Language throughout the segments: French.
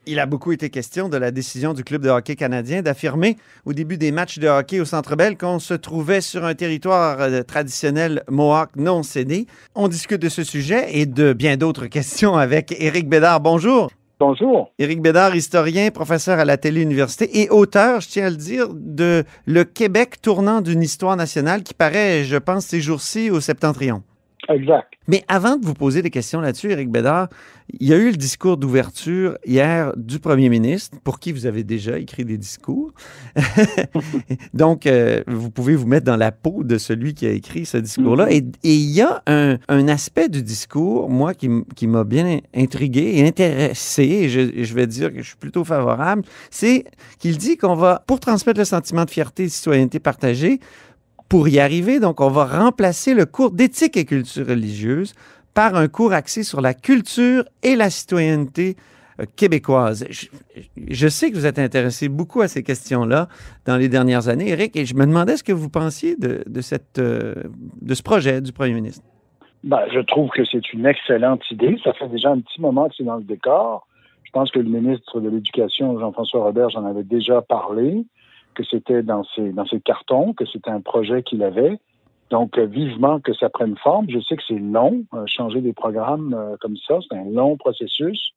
Il a beaucoup été question de la décision du Club de hockey canadien d'affirmer au début des matchs de hockey au Centre Bell qu'on se trouvait sur un territoire traditionnel Mohawk non cédé. On discute de ce sujet et de bien d'autres questions avec Éric Bédard. Bonjour. Bonjour. Éric Bédard, historien, professeur à la Télé-Université et auteur, je tiens à le dire, de Le Québec tournant d'une histoire nationale qui paraît, je pense, ces jours-ci au Septentrion. Exact. Mais avant de vous poser des questions là-dessus, Éric Bédard, il y a eu le discours d'ouverture hier du premier ministre, pour qui vous avez déjà écrit des discours. Donc, vous pouvez vous mettre dans la peau de celui qui a écrit ce discours-là. Et il y a un aspect du discours, moi, qui m'a bien intrigué et intéressé, et je vais dire que je suis plutôt favorable, c'est qu'il dit qu'on va, pour transmettre le sentiment de fierté et de citoyenneté partagée, pour y arriver, donc, on va remplacer le cours d'éthique et culture religieuse par un cours axé sur la culture et la citoyenneté québécoise. Je sais que vous êtes intéressé beaucoup à ces questions-là dans les dernières années, Éric, et je me demandais ce que vous pensiez de ce projet du premier ministre. Je trouve que c'est une excellente idée. Ça fait déjà un petit moment que c'est dans le décor. Je pense que le ministre de l'Éducation, Jean-François Roberge, en avait déjà parlé, que c'était dans ses cartons, que c'était un projet qu'il avait. Donc, vivement que ça prenne forme. Je sais que c'est long, changer des programmes comme ça, c'est un long processus.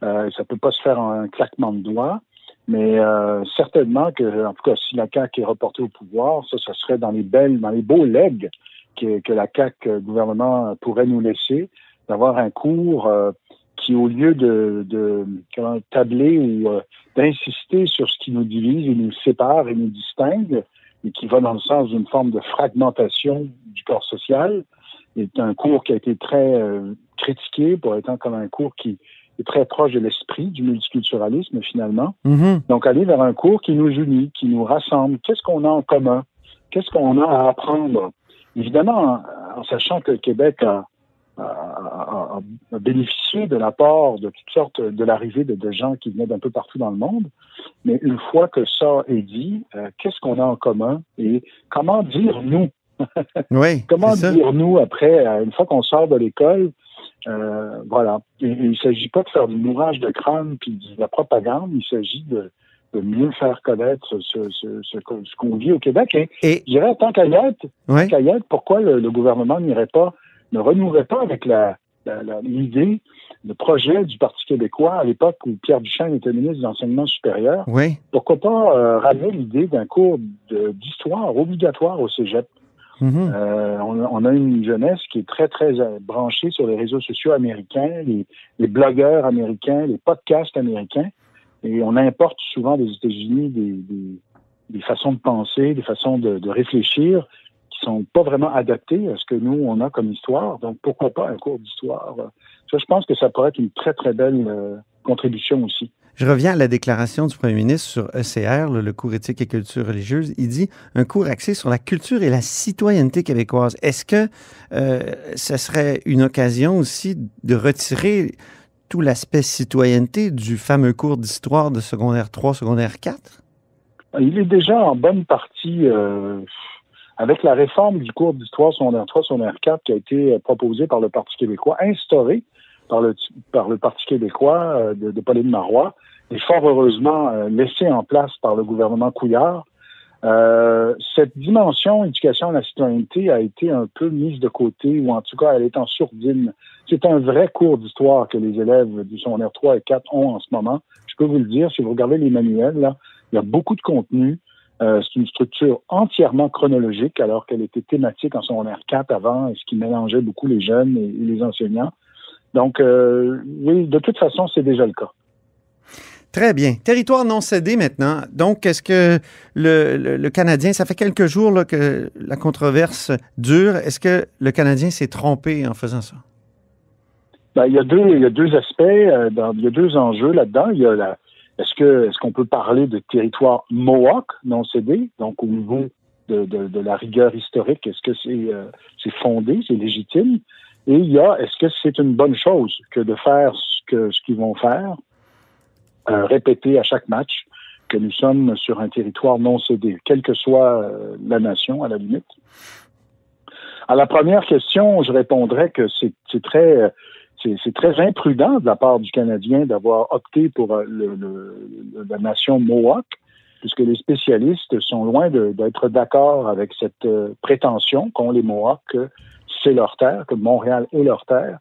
Ça peut pas se faire en un claquement de doigts, mais certainement que, en tout cas, si la CAQ est reportée au pouvoir, ça serait dans les beaux legs que la CAQ gouvernement pourrait nous laisser, d'avoir un cours qui, au lieu de tabler ou d'insister sur ce qui nous divise et nous sépare et nous distingue, et qui va dans le sens d'une forme de fragmentation du corps social, est un cours qui a été très critiqué pour étant comme un cours qui est très proche de l'esprit du multiculturalisme, finalement. Mm-hmm. Donc, aller vers un cours qui nous unit, qui nous rassemble. Qu'est-ce qu'on a en commun? Qu'est-ce qu'on a à apprendre? Évidemment, en sachant que le Québec a bénéficié de l'apport de toutes sortes, de l'arrivée de gens qui venaient d'un peu partout dans le monde. Mais une fois que ça est dit, qu'est-ce qu'on a en commun et comment dire nous? Oui, comment dire nous après, une fois qu'on sort de l'école? Voilà. Et il ne s'agit pas de faire du mourage de crâne puis de la propagande, il s'agit de mieux faire connaître ce qu'on vit au Québec. Et je dirais, tant qu'à y être, pourquoi le gouvernement ne renouerait pas avec l'idée, le projet du Parti québécois à l'époque où Pierre Duchesne était ministre de l'Enseignement supérieur. Oui. Pourquoi pas ramener l'idée d'un cours d'histoire obligatoire au cégep? Mm-hmm. On a une jeunesse qui est très, très branchée sur les réseaux sociaux américains, les blogueurs américains, les podcasts américains. Et on importe souvent des États-Unis des façons de penser, des façons de réfléchir qui sont pas vraiment adaptées à ce que nous, on a comme histoire. Donc, pourquoi pas un cours d'histoire? Ça, je pense que ça pourrait être une très, très belle contribution aussi. Je reviens à la déclaration du premier ministre sur ECR, le cours éthique et culture religieuse. Il dit un cours axé sur la culture et la citoyenneté québécoise. Est-ce que ce serait une occasion aussi de retirer tout l'aspect citoyenneté du fameux cours d'histoire de secondaire 3, secondaire 4? Il est déjà en bonne partie, avec la réforme du cours d'histoire secondaire 3, secondaire 4 qui a été proposée par le Parti québécois, instaurée par le Parti québécois de Pauline Marois, et fort heureusement laissée en place par le gouvernement Couillard. Cette dimension éducation à la citoyenneté a été un peu mise de côté, ou en tout cas, elle est en sourdine. C'est un vrai cours d'histoire que les élèves du secondaire 3 et 4 ont en ce moment. Je peux vous le dire, si vous regardez les manuels, là, il y a beaucoup de contenu. C'est une structure entièrement chronologique, alors qu'elle était thématique en secondaire 4 avant, ce qui mélangeait beaucoup les jeunes et les enseignants. Donc, oui, de toute façon, c'est déjà le cas. Très bien. Territoire non cédé maintenant. Donc, est-ce que le Canadien, ça fait quelques jours là, que la controverse dure, est-ce que le Canadien s'est trompé en faisant ça? Il y a deux aspects, il y a deux enjeux là-dedans. Il y a est-ce qu'on peut parler de territoire Mohawk non cédé, donc au niveau de la rigueur historique, est-ce que c'est fondé, c'est légitime? Et il y a, est-ce que c'est une bonne chose que de faire ce qu'ils vont faire, répéter à chaque match que nous sommes sur un territoire non cédé, quelle que soit la nation, à la limite? À la première question, je répondrais que c'est très c'est très imprudent de la part du Canadien d'avoir opté pour la nation Mohawk, puisque les spécialistes sont loin d'être d'accord avec cette prétention qu'ont les Mohawks que c'est leur terre, que Montréal est leur terre.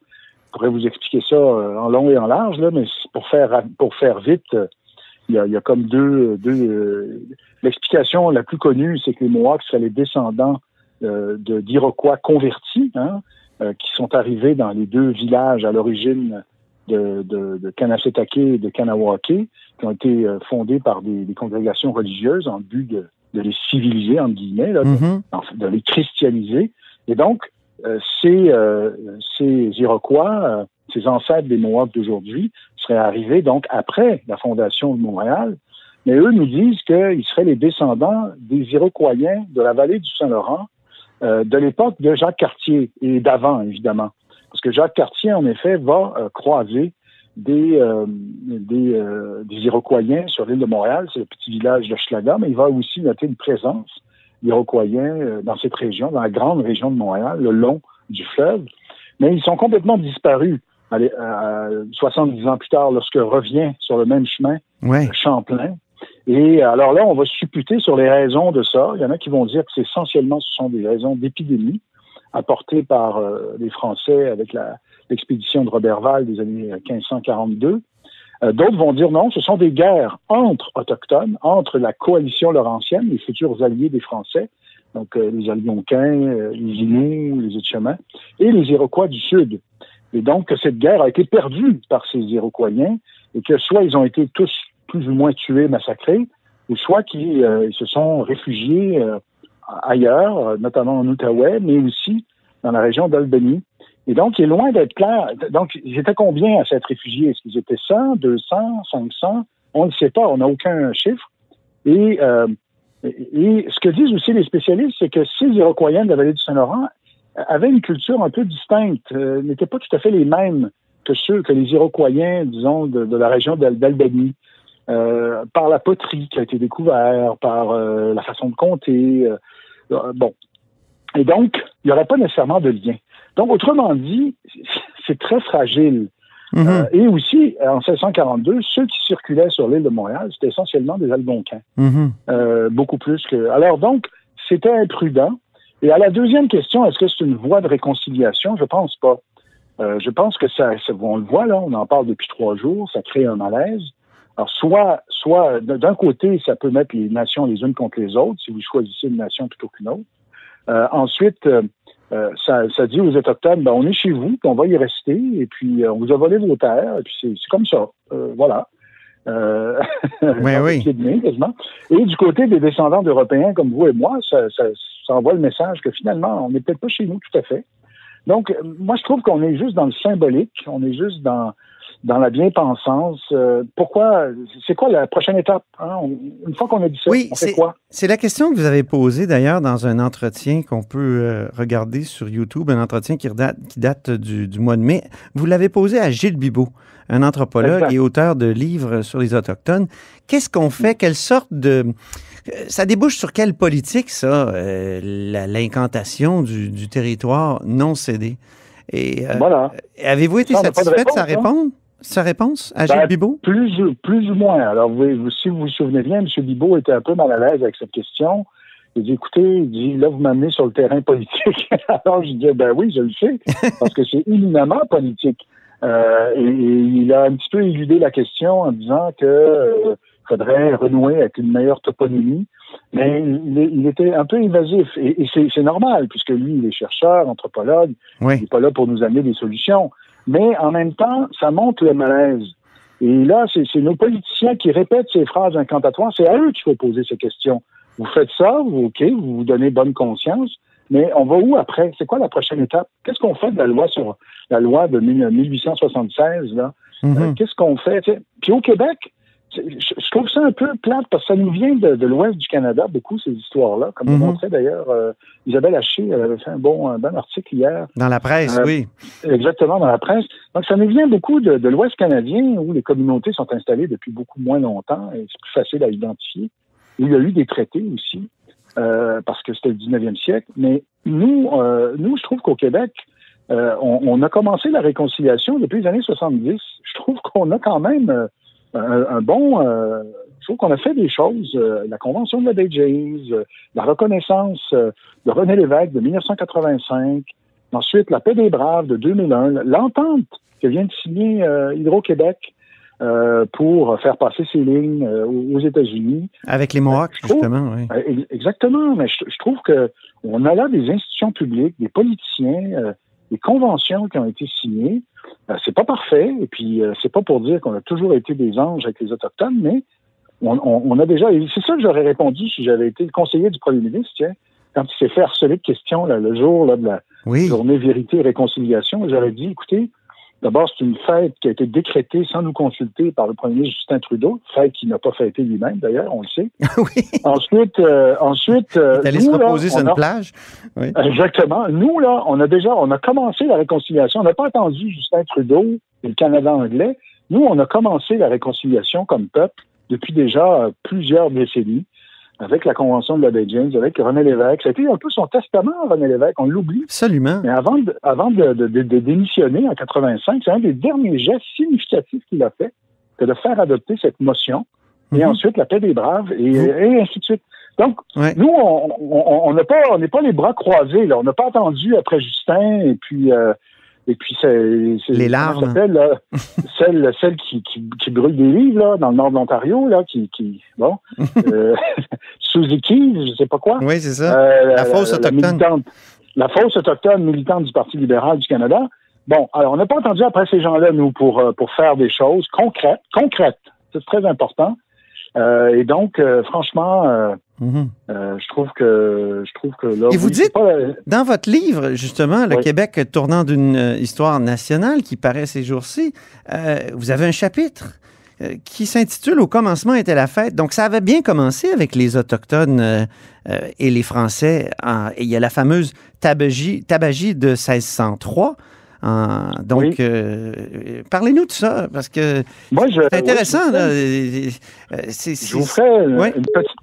Je pourrais vous expliquer ça en long et en large, là, mais pour faire vite, il y a comme deux l'explication la plus connue, c'est que les Mohawks seraient les descendants d'Iroquois convertis, qui sont arrivés dans les deux villages à l'origine de Kanesatake et de Kanawake, qui ont été fondés par des congrégations religieuses en but de les civiliser, entre guillemets, là, de les christianiser. Et donc, ces Iroquois, ces ancêtres des Mohawks d'aujourd'hui, seraient arrivés donc après la fondation de Montréal. Mais eux nous disent qu'ils seraient les descendants des Iroquoiens de la vallée du Saint-Laurent, de l'époque de Jacques Cartier et d'avant, évidemment. Parce que Jacques Cartier, en effet, va croiser des Iroquoiens sur l'île de Montréal, c'est le petit village de Schlager, mais il va aussi noter une présence d'Iroquoiens dans cette région, dans la grande région de Montréal, le long du fleuve. Mais ils sont complètement disparus 70 ans plus tard, lorsque revient sur le même chemin Champlain. Et alors là, on va supputer sur les raisons de ça. Il y en a qui vont dire que c'est essentiellement, ce sont des raisons d'épidémie apportées par les Français avec l'expédition de Roberval des années 1542. D'autres vont dire non, ce sont des guerres entre autochtones, entre la coalition laurentienne, les futurs alliés des Français, donc les Algonquins, les Inuits, les Etchemins, et les Iroquois du Sud. Et donc, cette guerre a été perdue par ces Iroquoiens, et que soit ils ont été tous plus ou moins tués, massacrés, ou soit qu'ils se sont réfugiés ailleurs, notamment en Outaouais, mais aussi dans la région d'Albany. Et donc, il est loin d'être clair. Donc, ils étaient combien à s'être réfugiés? Est-ce qu'ils étaient 100, 200, 500? On ne sait pas, on n'a aucun chiffre. Et ce que disent aussi les spécialistes, c'est que ces Iroquoiens de la vallée du Saint-Laurent avaient une culture un peu distincte, n'étaient pas tout à fait les mêmes que les Iroquoiens, disons, de la région d'Albany. Par la poterie qui a été découverte, par la façon de compter. Bon. Et donc, il n'y aurait pas nécessairement de lien. Donc, autrement dit, c'est très fragile. Et aussi, en 1642, ceux qui circulaient sur l'île de Montréal, c'était essentiellement des Algonquins. Beaucoup plus que... Alors donc, c'était imprudent. Et à la deuxième question, est-ce que c'est une voie de réconciliation? Je pense pas. Je pense que on le voit là, on en parle depuis 3 jours, ça crée un malaise. Alors, soit d'un côté, ça peut mettre les nations les unes contre les autres, si vous choisissez une nation plutôt qu'une autre. Ensuite, ça dit aux Autochtones, ben, on est chez vous, puis on va y rester, et puis on vous a volé vos terres, et puis c'est comme ça. Voilà. Oui. Et du côté des descendants d'Européens comme vous et moi, ça envoie le message que finalement, on n'est peut-être pas chez nous tout à fait. Donc, moi, je trouve qu'on est juste dans le symbolique, on est juste dans la bien-pensance. Pourquoi? C'est quoi la prochaine étape? Une fois qu'on a dit ça, on fait quoi? C'est la question que vous avez posée d'ailleurs dans un entretien qu'on peut regarder sur YouTube, un entretien qui date du mois de mai. Vous l'avez posé à Gilles Bibeau, un anthropologue et auteur de livres sur les Autochtones. Qu'est-ce qu'on fait? Quelle sorte de... Ça débouche sur quelle politique, ça, l'incantation du territoire non cédé? Et voilà. Avez-vous été satisfait de sa réponse à Gilles Bibeau? Plus ou moins. Alors, si vous vous souvenez bien, M. Bibeau était un peu mal à l'aise avec cette question. Il dit, écoutez, là, vous m'amenez sur le terrain politique. Alors, je dis, ben oui, je le sais, parce que c'est éminemment politique. Et il a un petit peu éludé la question en disant que faudrait renouer avec une meilleure toponymie. Mais il était un peu évasif. Et c'est normal, puisque lui, il est chercheur, anthropologue. Il n'est pas là pour nous amener des solutions. Mais en même temps, ça montre le malaise. Et là, c'est nos politiciens qui répètent ces phrases incantatoires. C'est à eux qu'il faut poser ces questions. Vous faites ça, vous vous donnez bonne conscience, mais on va où après? C'est quoi la prochaine étape? Qu'est-ce qu'on fait de la loi de 1876, là? Qu'est-ce qu'on fait? Puis au Québec, je trouve ça un peu plate parce que ça nous vient de l'ouest du Canada, beaucoup, ces histoires-là. Comme le montrait d'ailleurs Isabelle Haché, elle avait fait un bon article hier. Dans la presse, oui. Exactement, dans la presse. Donc, ça nous vient beaucoup de l'ouest canadien où les communautés sont installées depuis beaucoup moins longtemps et c'est plus facile à identifier. Où il y a eu des traités aussi, parce que c'était le 19e siècle. Mais nous, je trouve qu'au Québec, on a commencé la réconciliation depuis les années 70. Je trouve qu'on a quand même un bon... je trouve qu'on a fait des choses. La Convention de la baie James, la reconnaissance de René Lévesque de 1985, ensuite la paix des Braves de 2001, l'entente que vient de signer Hydro-Québec pour faire passer ces lignes aux États-Unis. Avec les Mohawks, justement, oui. Exactement, mais je trouve qu'on a là des institutions publiques, des politiciens, des conventions qui ont été signées. C'est pas parfait, et puis c'est pas pour dire qu'on a toujours été des anges avec les Autochtones, mais on a déjà... Et c'est ça que j'aurais répondu si j'avais été le conseiller du premier ministre, tiens, quand il s'est fait harceler de questions là, le jour là, de la journée Vérité et Réconciliation. J'aurais dit, écoutez, d'abord, c'est une fête qui a été décrétée sans nous consulter par le premier ministre Justin Trudeau, fête qu'il n'a pas fêtée lui-même, d'ailleurs, on le sait. Oui. Ensuite, il est allé se reposer sur une plage. Oui. Exactement. Nous, là, on a commencé la réconciliation. On n'a pas attendu Justin Trudeau et le Canada anglais. Nous, on a commencé la réconciliation comme peuple depuis déjà plusieurs décennies, avec la Convention de la baie James, avec René Lévesque. Ça a été un peu son testament, René Lévesque, on l'oublie. Absolument. Mais avant de démissionner en 85, c'est un des derniers gestes significatifs qu'il a fait, que de faire adopter cette motion, et ensuite la paix des Braves, et ainsi de suite. Donc, nous, on n'est pas les bras croisés, là. On n'a pas attendu après Justin, et puis c'est les larmes. Celle qui brûle des livres là, dans le nord de l'Ontario, là, Suzy Keys, je sais pas quoi. Oui, c'est ça. La fausse autochtone. La fausse autochtone militante du Parti libéral du Canada. Bon, alors on n'a pas attendu après ces gens-là, nous, pour faire des choses concrètes. C'est très important. Et donc, franchement, je trouve que là... Et vous dites, dans votre livre, justement, Le Québec tournant d'une histoire nationale qui paraît ces jours-ci, vous avez un chapitre qui s'intitule « Au commencement était la fête ». Donc, ça avait bien commencé avec les Autochtones et les Français. Et il y a la fameuse tabagie de 1603. Donc, parlez-nous de ça, parce que c'est intéressant. Je vous ferai une petite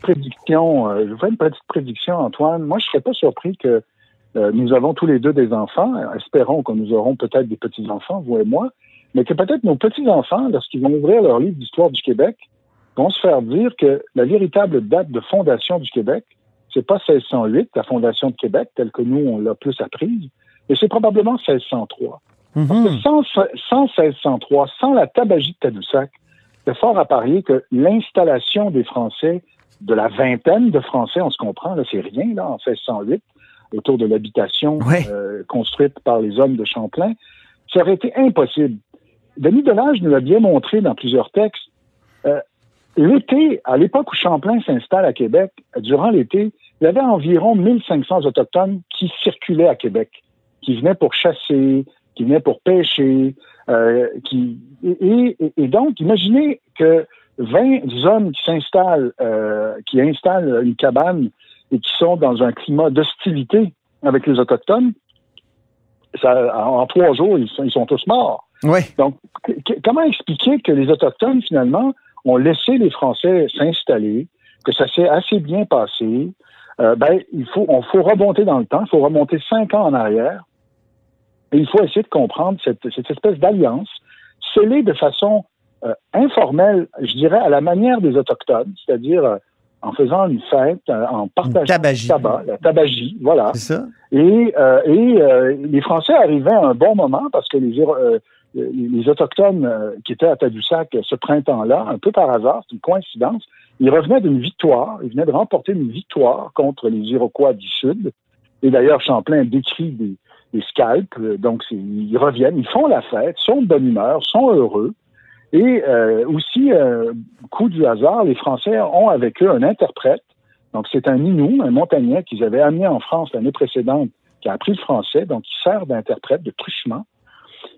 prédiction. Antoine. Moi, je ne serais pas surpris que nous avons tous les deux des enfants. Espérons que nous aurons peut-être des petits-enfants, vous et moi, mais que peut-être nos petits-enfants, lorsqu'ils vont ouvrir leur livre d'histoire du Québec, vont se faire dire que la véritable date de fondation du Québec, c'est pas 1608, la fondation de Québec, telle que nous, on l'a plus apprise, mais c'est probablement 1603. Parce que sans 1603, sans la tabagie de Tadoussac, c'est fort à parier que l'installation des Français, de la vingtaine de Français, on se comprend, là, c'est rien, là, en 1608, autour de l'habitation construite par les hommes de Champlain, ça aurait été impossible. Denis Delage nous l'a bien montré dans plusieurs textes. L'été, à l'époque où Champlain s'installe à Québec, durant l'été, il y avait environ 1500 Autochtones qui circulaient à Québec, qui venaient pour chasser, qui venaient pour pêcher, et donc, imaginez que 20 hommes qui installent une cabane et qui sont dans un climat d'hostilité avec les Autochtones, en 3 jours, ils sont tous morts. Oui. Donc, comment expliquer que les Autochtones, finalement, ont laissé les Français s'installer, que ça s'est assez bien passé? Il faut remonter dans le temps, il faut remonter 5 ans en arrière, et il faut essayer de comprendre cette espèce d'alliance scellée de façon informelle, je dirais, à la manière des Autochtones, c'est-à-dire en faisant une fête, en partageant le tabac, la tabagie, voilà. C'est ça. Et les Français arrivaient à un bon moment parce que les Autochtones qui étaient à Tadoussac ce printemps-là, un peu par hasard, c'est une coïncidence, ils revenaient d'une victoire, ils venaient de remporter une victoire contre les Iroquois du Sud. Et d'ailleurs, Champlain décrit des scalps, donc ils reviennent, ils font la fête, sont de bonne humeur, sont heureux. Et aussi, coup du hasard, les Français ont avec eux un interprète. Donc, c'est un Innu, un montagnais qu'ils avaient amené en France l'année précédente, qui a appris le français, donc il sert d'interprète, de truchement.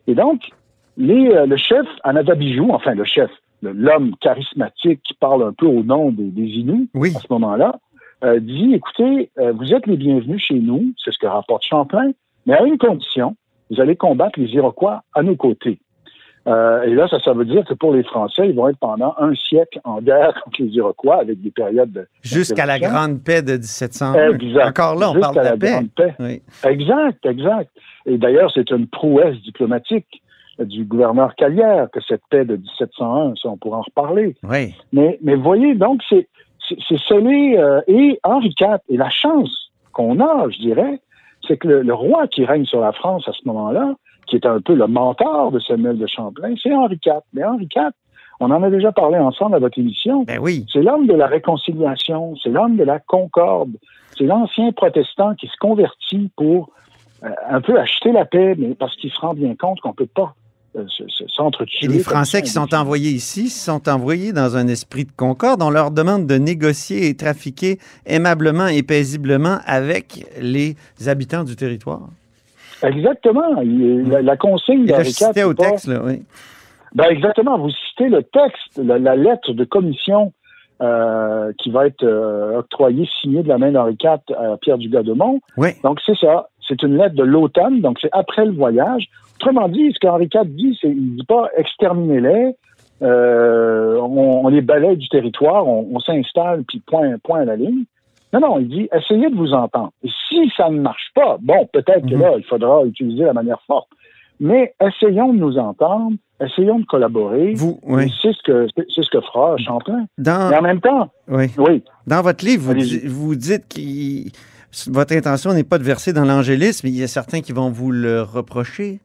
Et donc, le chef Anadabijou, enfin le chef, l'homme charismatique qui parle un peu au nom des Inuits à ce moment-là, dit, écoutez, vous êtes les bienvenus chez nous, c'est ce que rapporte Champlain, mais à une condition, vous allez combattre les Iroquois à nos côtés. Et là, ça veut dire que pour les Français, ils vont être pendant 1 siècle en guerre contre les Iroquois avec des périodes jusqu'à la Grande Paix de 1701. Exact. Encore là, on parle de la paix. Oui. Exact. Et d'ailleurs, c'est une prouesse diplomatique du gouverneur Calière que cette paix de 1701, ça, on pourra en reparler. Oui. Mais voyez, donc, c'est scellé. Et Henri IV, et la chance qu'on a, je dirais, c'est que le roi qui règne sur la France à ce moment-là, qui est un peu le mentor de Samuel de Champlain, c'est Henri IV. Mais Henri IV, on en a déjà parlé ensemble à votre émission. Ben oui. C'est l'homme de la réconciliation, c'est l'homme de la concorde, c'est l'ancien protestant qui se convertit pour un peu acheter la paix, mais parce qu'il se rend bien compte qu'on ne peut pas s'entretuer. Et les Français qui sont envoyés ici sont envoyés dans un esprit de concorde. On leur demande de négocier et trafiquer aimablement et paisiblement avec les habitants du territoire. Exactement. La consigne d'Henri IV... C'était au texte, là, oui. Ben exactement. Vous citez le texte, la lettre de commission qui va être octroyée, signée de la main d'Henri IV à Pierre du Gademont. Oui. Donc, c'est ça. C'est une lettre de l'automne, donc c'est après le voyage. Autrement dit, ce qu'Henri IV dit, il ne dit pas « exterminez-les, on les balaie du territoire, on s'installe, puis point à la ligne ». Non, il dit « essayez de vous entendre. Et si ça ne marche pas, bon, peut-être que là, il faudra utiliser la manière forte. Mais essayons de nous entendre, essayons de collaborer. Oui. C'est ce que fera Champlain. Mais en même temps, oui. Dans votre livre, vous dites que votre intention n'est pas de verser dans l'angélisme, il y a certains qui vont vous le reprocher.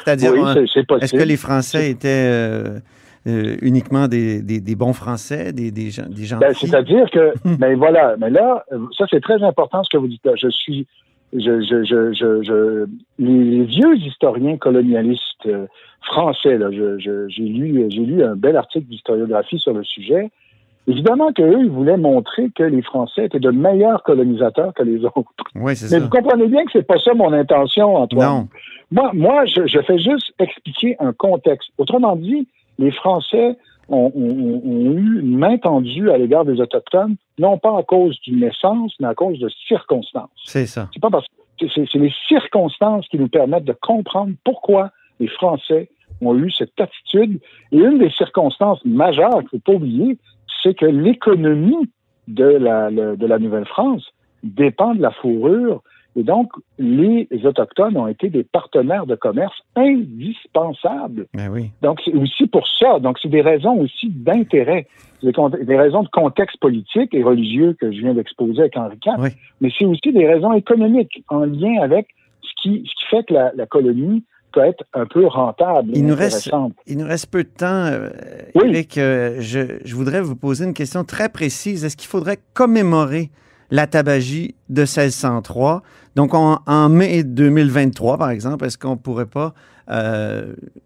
C'est-à-dire, c'est possible. Est-ce que les Français étaient uniquement des bons Français, des gens c'est-à-dire que, mais voilà, mais là, ça c'est très important ce que vous dites là. Les vieux historiens colonialistes français, là, j'ai lu un bel article d'historiographie sur le sujet. Évidemment qu'eux, ils voulaient montrer que les Français étaient de meilleurs colonisateurs que les autres. Oui, c'est Mais ça. vous comprenez bien que c'est pas ça mon intention, Antoine. Non. Moi, je fais juste expliquer un contexte. Autrement dit, les Français ont eu une main tendue à l'égard des Autochtones, non pas à cause d'une naissance, mais à cause de circonstances. C'est ça. C'est pas parce que c'est les circonstances qui nous permettent de comprendre pourquoi les Français ont eu cette attitude. Et une des circonstances majeures qu'il ne faut pas oublier, c'est que l'économie de la Nouvelle-France dépend de la fourrure. Et donc, les Autochtones ont été des partenaires de commerce indispensables. Ben oui. Donc, c'est aussi pour ça. Donc, c'est des raisons aussi d'intérêt. Des raisons de contexte politique et religieux que je viens d'exposer avec Henri IV. Oui. Mais c'est aussi des raisons économiques en lien avec ce qui fait que la colonie peut être un peu rentable. Il nous reste peu de temps. Oui. Éric, je voudrais vous poser une question très précise. Est-ce qu'il faudrait commémorer la tabagie de 1603? Donc, en mai 2023, par exemple, est-ce qu'on ne pourrait pas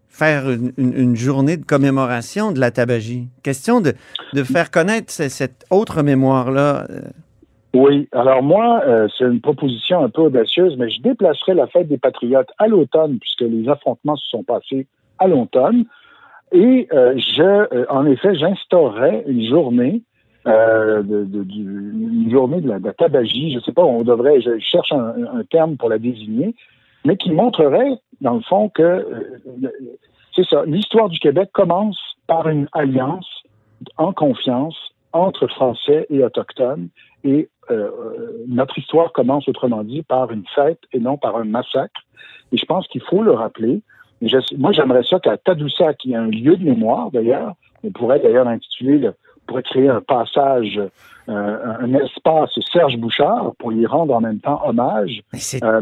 faire une journée de commémoration de la tabagie? Question de faire connaître cette autre mémoire-là. Oui. Alors moi, c'est une proposition un peu audacieuse, mais je déplacerai la fête des Patriotes à l'automne, puisque les affrontements se sont passés à l'automne. Et en effet, j'instaurerai une journée une journée de la tabagie, je sais pas, je cherche un terme pour la désigner, mais qui montrerait, dans le fond, que c'est ça, l'histoire du Québec commence par une alliance en confiance entre Français et Autochtones, et notre histoire commence, autrement dit, par une fête et non par un massacre. Et je pense qu'il faut le rappeler. Moi, j'aimerais ça qu'à Tadoussac, il y ait un lieu de mémoire, d'ailleurs. On pourrait d'ailleurs intituler pourrait créer un passage, un espace Serge Bouchard pour y rendre en même temps hommage,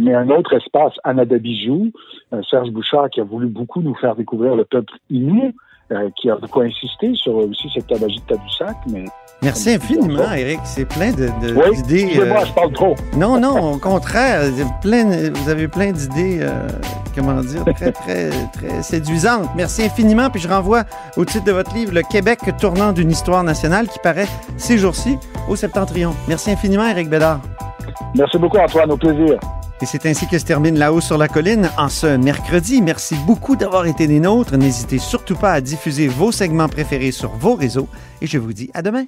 mais un autre espace Anadabijou, Serge Bouchard qui a voulu beaucoup nous faire découvrir le peuple Innu, qui a beaucoup insisté sur aussi cette tabagie de Tadoussac. Merci infiniment, Éric. C'est plein d'idées. Excusez-moi, je parle trop. Non, au contraire. Vous avez plein d'idées, très, très, très séduisantes. Merci infiniment. Puis je renvoie au titre de votre livre, Le Québec tournant d'une histoire nationale, qui paraît ces jours-ci au Septentrion. Merci infiniment, Éric Bédard. Merci beaucoup, Antoine. Au plaisir. Et c'est ainsi que se termine Là-haut sur la colline en ce mercredi. Merci beaucoup d'avoir été des nôtres. N'hésitez surtout pas à diffuser vos segments préférés sur vos réseaux. Et je vous dis à demain.